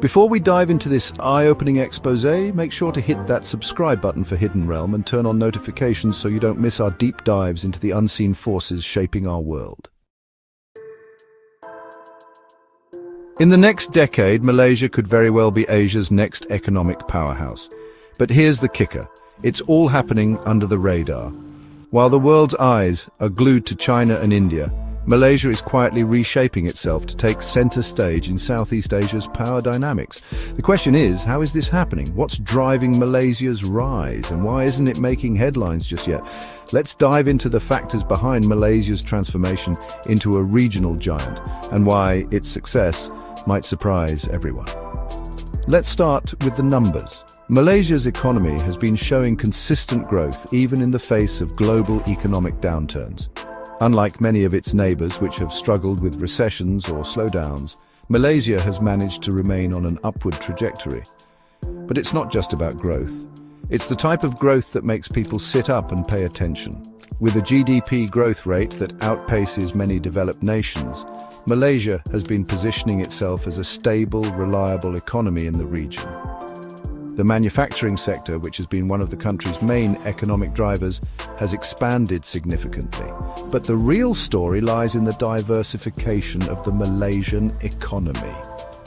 Before we dive into this eye-opening exposé, make sure to hit that subscribe button for Hidden Realm and turn on notifications so you don't miss our deep dives into the unseen forces shaping our world. In the next decade, Malaysia could very well be Asia's next economic powerhouse. But here's the kicker. It's all happening under the radar. While the world's eyes are glued to China and India, Malaysia is quietly reshaping itself to take center stage in Southeast Asia's power dynamics. The question is, how is this happening? What's driving Malaysia's rise, and why isn't it making headlines just yet? Let's dive into the factors behind Malaysia's transformation into a regional giant, and why its success might surprise everyone. Let's start with the numbers. Malaysia's economy has been showing consistent growth even in the face of global economic downturns. Unlike many of its neighbors which have struggled with recessions or slowdowns, Malaysia has managed to remain on an upward trajectory. But it's not just about growth. It's the type of growth that makes people sit up and pay attention. With a GDP growth rate that outpaces many developed nations, Malaysia has been positioning itself as a stable, reliable economy in the region. The manufacturing sector, which has been one of the country's main economic drivers, has expanded significantly. But the real story lies in the diversification of the Malaysian economy.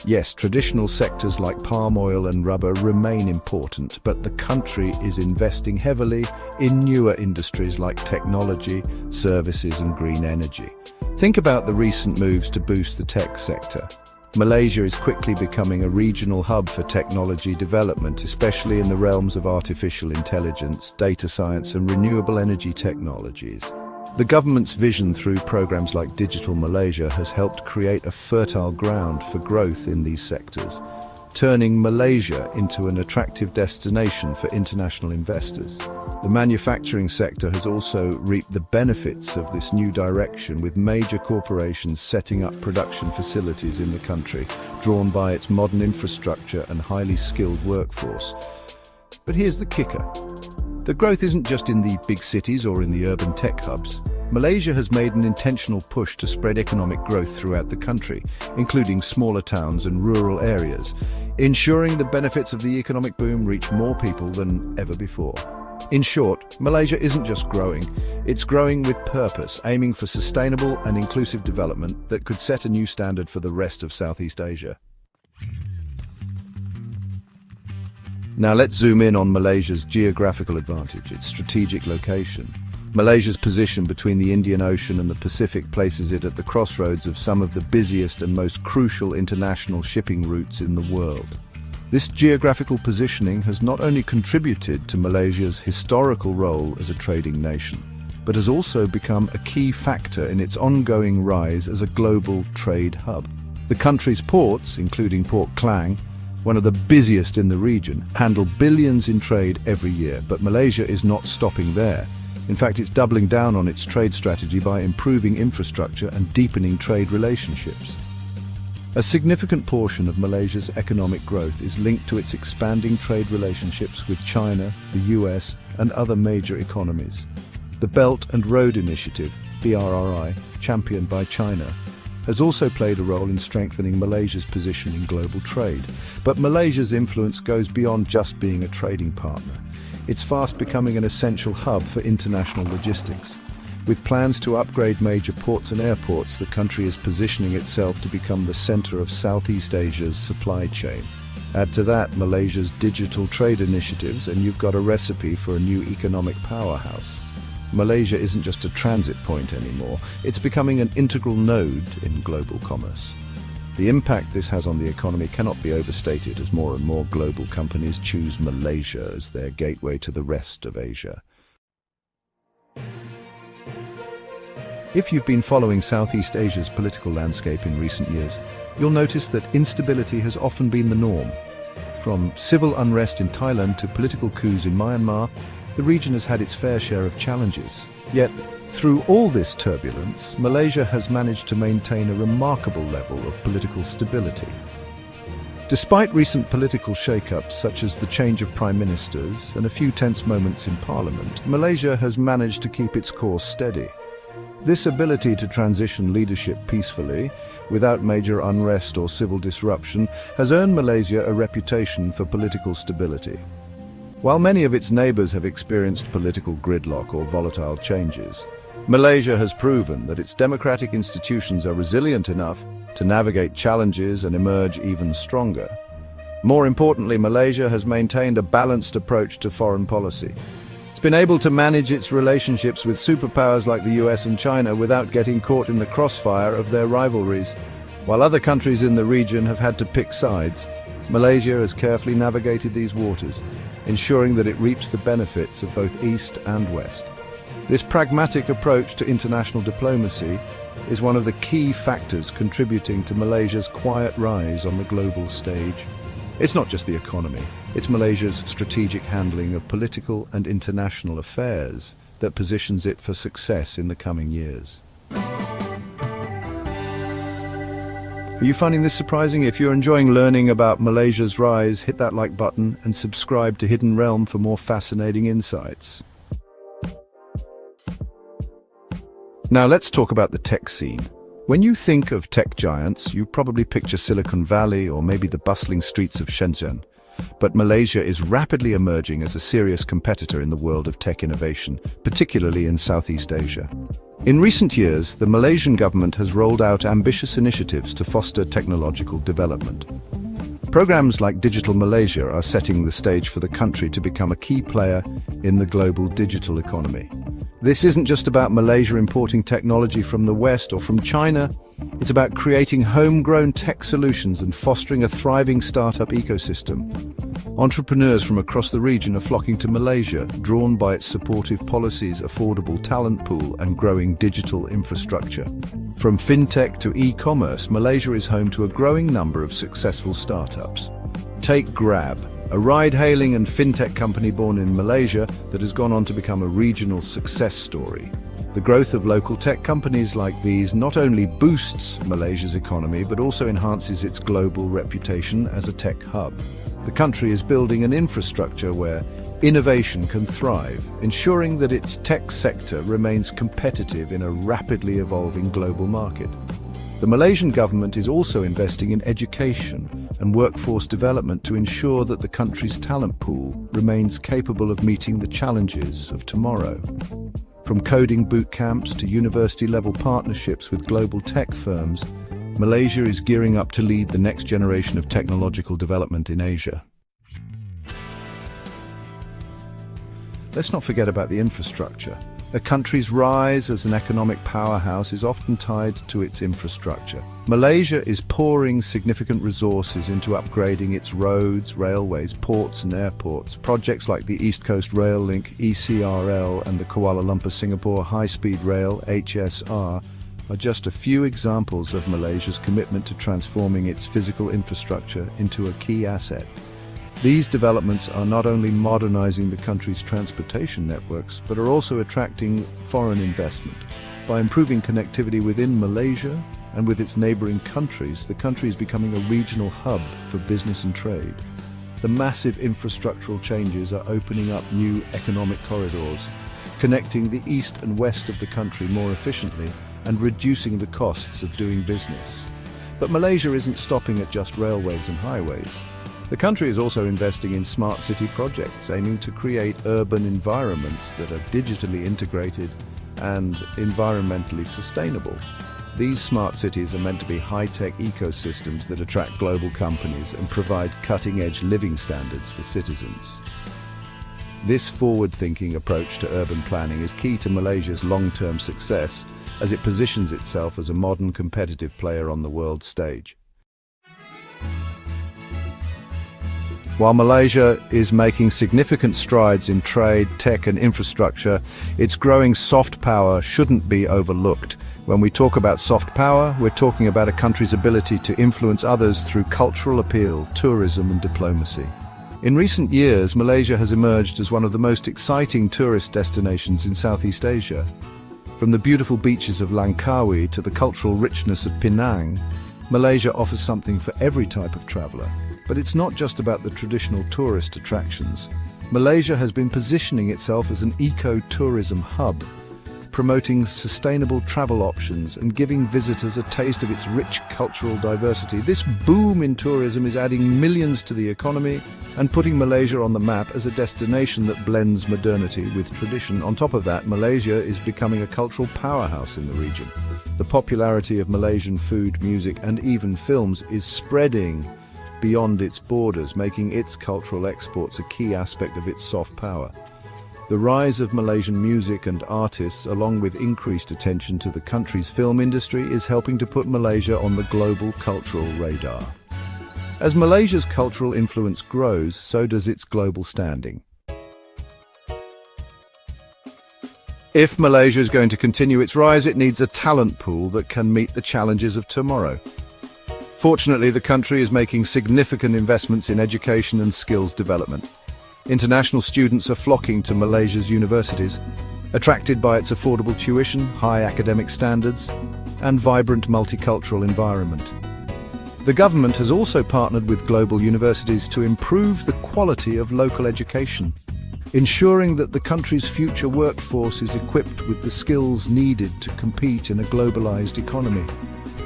Yes, traditional sectors like palm oil and rubber remain important, but the country is investing heavily in newer industries like technology, services and green energy. Think about the recent moves to boost the tech sector. Malaysia is quickly becoming a regional hub for technology development, especially in the realms of artificial intelligence, data science and renewable energy technologies. The government's vision through programs like Digital Malaysia has helped create a fertile ground for growth in these sectors, turning Malaysia into an attractive destination for international investors. The manufacturing sector has also reaped the benefits of this new direction, with major corporations setting up production facilities in the country, drawn by its modern infrastructure and highly skilled workforce. But here's the kicker. The growth isn't just in the big cities or in the urban tech hubs. Malaysia has made an intentional push to spread economic growth throughout the country, including smaller towns and rural areas, ensuring the benefits of the economic boom reach more people than ever before. In short, Malaysia isn't just growing, it's growing with purpose, aiming for sustainable and inclusive development that could set a new standard for the rest of Southeast Asia. Now let's zoom in on Malaysia's geographical advantage, its strategic location. Malaysia's position between the Indian Ocean and the Pacific places it at the crossroads of some of the busiest and most crucial international shipping routes in the world. This geographical positioning has not only contributed to Malaysia's historical role as a trading nation, but has also become a key factor in its ongoing rise as a global trade hub. The country's ports, including Port Klang, one of the busiest in the region, handle billions in trade every year, but Malaysia is not stopping there. In fact, it's doubling down on its trade strategy by improving infrastructure and deepening trade relationships. A significant portion of Malaysia's economic growth is linked to its expanding trade relationships with China, the US, and other major economies. The Belt and Road Initiative, BRI, championed by China, has also played a role in strengthening Malaysia's position in global trade. But Malaysia's influence goes beyond just being a trading partner. It's fast becoming an essential hub for international logistics. With plans to upgrade major ports and airports, the country is positioning itself to become the center of Southeast Asia's supply chain. Add to that Malaysia's digital trade initiatives, and you've got a recipe for a new economic powerhouse. Malaysia isn't just a transit point anymore, it's becoming an integral node in global commerce. The impact this has on the economy cannot be overstated as more and more global companies choose Malaysia as their gateway to the rest of Asia. If you've been following Southeast Asia's political landscape in recent years, you'll notice that instability has often been the norm. From civil unrest in Thailand to political coups in Myanmar, the region has had its fair share of challenges. Yet, through all this turbulence, Malaysia has managed to maintain a remarkable level of political stability. Despite recent political shake-ups such as the change of prime ministers and a few tense moments in parliament, Malaysia has managed to keep its course steady. This ability to transition leadership peacefully, without major unrest or civil disruption, has earned Malaysia a reputation for political stability. While many of its neighbors have experienced political gridlock or volatile changes, Malaysia has proven that its democratic institutions are resilient enough to navigate challenges and emerge even stronger. More importantly, Malaysia has maintained a balanced approach to foreign policy. It's been able to manage its relationships with superpowers like the US and China without getting caught in the crossfire of their rivalries. While other countries in the region have had to pick sides, Malaysia has carefully navigated these waters, ensuring that it reaps the benefits of both East and West. This pragmatic approach to international diplomacy is one of the key factors contributing to Malaysia's quiet rise on the global stage. It's not just the economy, it's Malaysia's strategic handling of political and international affairs that positions it for success in the coming years. Are you finding this surprising? If you're enjoying learning about Malaysia's rise, hit that like button and subscribe to Hidden Realm for more fascinating insights. Now let's talk about the tech scene. When you think of tech giants, you probably picture Silicon Valley or maybe the bustling streets of Shenzhen. But Malaysia is rapidly emerging as a serious competitor in the world of tech innovation, particularly in Southeast Asia. In recent years, the Malaysian government has rolled out ambitious initiatives to foster technological development. Programs like Digital Malaysia are setting the stage for the country to become a key player in the global digital economy. This isn't just about Malaysia importing technology from the West or from China. It's about creating homegrown tech solutions and fostering a thriving startup ecosystem. Entrepreneurs from across the region are flocking to Malaysia, drawn by its supportive policies, affordable talent pool, and growing digital infrastructure. From fintech to e-commerce, Malaysia is home to a growing number of successful startups. Take Grab, a ride-hailing and fintech company born in Malaysia that has gone on to become a regional success story. The growth of local tech companies like these not only boosts Malaysia's economy, but also enhances its global reputation as a tech hub. The country is building an infrastructure where innovation can thrive, ensuring that its tech sector remains competitive in a rapidly evolving global market. The Malaysian government is also investing in education and workforce development to ensure that the country's talent pool remains capable of meeting the challenges of tomorrow. From coding boot camps to university-level partnerships with global tech firms, Malaysia is gearing up to lead the next generation of technological development in Asia. Let's not forget about the infrastructure. A country's rise as an economic powerhouse is often tied to its infrastructure. Malaysia is pouring significant resources into upgrading its roads, railways, ports and airports. Projects like the East Coast Rail Link, ECRL, and the Kuala Lumpur-Singapore High-Speed Rail, HSR, are just a few examples of Malaysia's commitment to transforming its physical infrastructure into a key asset. These developments are not only modernizing the country's transportation networks, but are also attracting foreign investment. By improving connectivity within Malaysia and with its neighboring countries, the country is becoming a regional hub for business and trade. The massive infrastructural changes are opening up new economic corridors, connecting the east and west of the country more efficiently and reducing the costs of doing business. But Malaysia isn't stopping at just railways and highways. The country is also investing in smart city projects, aiming to create urban environments that are digitally integrated and environmentally sustainable. These smart cities are meant to be high-tech ecosystems that attract global companies and provide cutting-edge living standards for citizens. This forward-thinking approach to urban planning is key to Malaysia's long-term success as it positions itself as a modern competitive player on the world stage. While Malaysia is making significant strides in trade, tech and infrastructure, its growing soft power shouldn't be overlooked. When we talk about soft power, we're talking about a country's ability to influence others through cultural appeal, tourism and diplomacy. In recent years, Malaysia has emerged as one of the most exciting tourist destinations in Southeast Asia. From the beautiful beaches of Langkawi to the cultural richness of Penang, Malaysia offers something for every type of traveller. But it's not just about the traditional tourist attractions. Malaysia has been positioning itself as an eco-tourism hub. promoting sustainable travel options and giving visitors a taste of its rich cultural diversity. This boom in tourism is adding millions to the economy and putting Malaysia on the map as a destination that blends modernity with tradition. On top of that, Malaysia is becoming a cultural powerhouse in the region. The popularity of Malaysian food, music, and even films is spreading beyond its borders, making its cultural exports a key aspect of its soft power. The rise of Malaysian music and artists, along with increased attention to the country's film industry, is helping to put Malaysia on the global cultural radar. As Malaysia's cultural influence grows, so does its global standing. If Malaysia is going to continue its rise, it needs a talent pool that can meet the challenges of tomorrow. Fortunately, the country is making significant investments in education and skills development. International students are flocking to Malaysia's universities, attracted by its affordable tuition, high academic standards, and vibrant multicultural environment. The government has also partnered with global universities to improve the quality of local education, ensuring that the country's future workforce is equipped with the skills needed to compete in a globalized economy.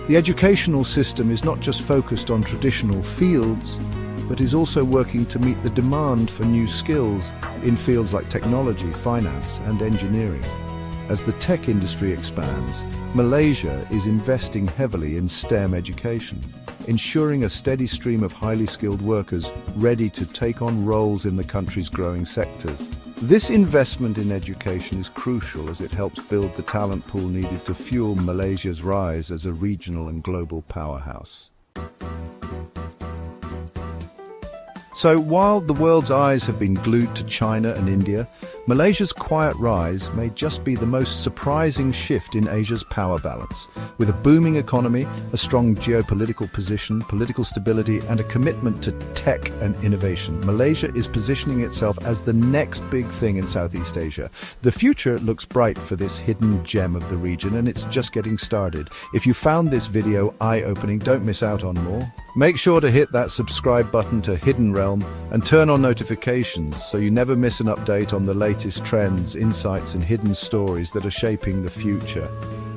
The educational system is not just focused on traditional fields, but is also working to meet the demand for new skills in fields like technology, finance, and engineering. As the tech industry expands, Malaysia is investing heavily in STEM education, ensuring a steady stream of highly skilled workers ready to take on roles in the country's growing sectors. This investment in education is crucial as it helps build the talent pool needed to fuel Malaysia's rise as a regional and global powerhouse. So while the world's eyes have been glued to China and India, Malaysia's quiet rise may just be the most surprising shift in Asia's power balance. With a booming economy, a strong geopolitical position, political stability, and a commitment to tech and innovation, Malaysia is positioning itself as the next big thing in Southeast Asia. The future looks bright for this hidden gem of the region, and it's just getting started. If you found this video eye-opening, don't miss out on more. Make sure to hit that subscribe button to Hidden Realm and turn on notifications so you never miss an update on the latest trends, insights, and hidden stories that are shaping the future.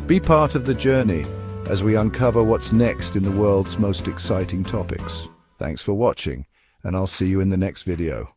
Be part of the journey as we uncover what's next in the world's most exciting topics. Thanks for watching, and I'll see you in the next video.